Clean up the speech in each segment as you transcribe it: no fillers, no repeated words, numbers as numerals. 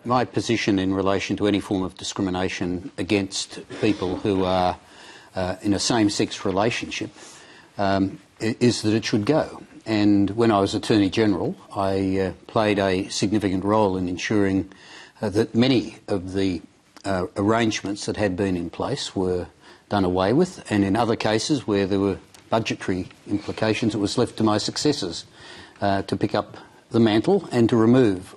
my position in relation to any form of discrimination against people who are in a same-sex relationship is that it should go. And when I was Attorney General, I played a significant role in ensuring that many of the arrangements that had been in place were done away with, and in other cases where there were budgetary implications, it was left to my successors to pick up the mantle and to remove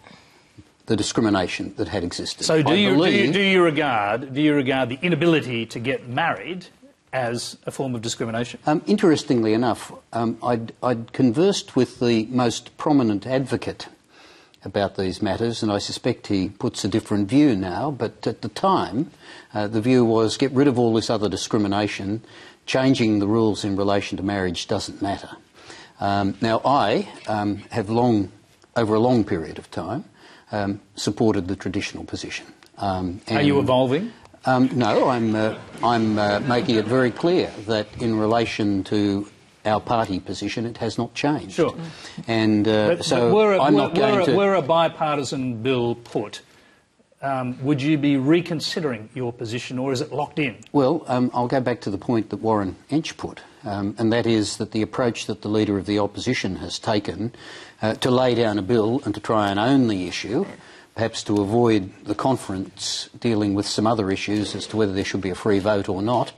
the discrimination that had existed. So do you regard the inability to get married as a form of discrimination? Interestingly enough, I'd conversed with the most prominent advocate about these matters, and I suspect he puts a different view now, but at the time the view was get rid of all this other discrimination, changing the rules in relation to marriage doesn't matter. Now I have over a long period of time supported the traditional position. Are you evolving? No, I'm making it very clear that in relation to our party position, it has not changed. Sure. And were a bipartisan bill put, would you be reconsidering your position, or is it locked in? Well, I'll go back to the point that Warren Entsch put, and that is that the approach that the Leader of the Opposition has taken to lay down a bill and to try and own the issue, perhaps to avoid the conference dealing with some other issues as to whether there should be a free vote or not,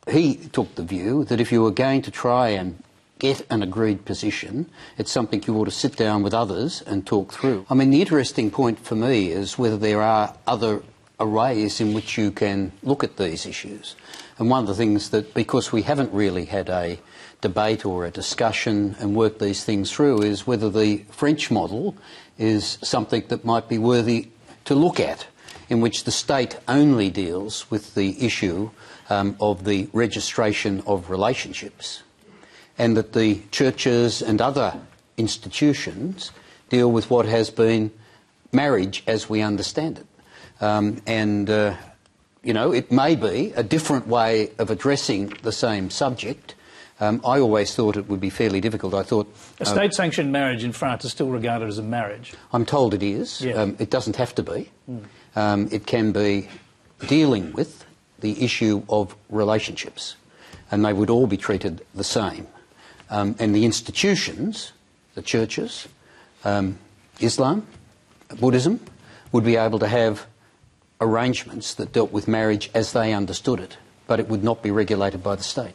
he took the view that if you were going to try and get an agreed position, it's something you ought to sit down with others and talk through. I mean, the interesting point for me is whether there are other ways in which you can look at these issues. And one of the things that, because we haven't really had a debate or a discussion and worked these things through, is whether the French model is something that might be worthy to look at, in which the state only deals with the issue of the registration of relationships, and that the churches and other institutions deal with what has been marriage as we understand it. You know, it may be a different way of addressing the same subject. I always thought it would be fairly difficult. I thought a state-sanctioned marriage in France is still regarded as a marriage. I'm told it is. Yes. It doesn't have to be. It can be dealing with the issue of relationships, and they would all be treated the same. And the institutions, the churches, Islam, Buddhism, would be able to have arrangements that dealt with marriage as they understood it, but it would not be regulated by the state.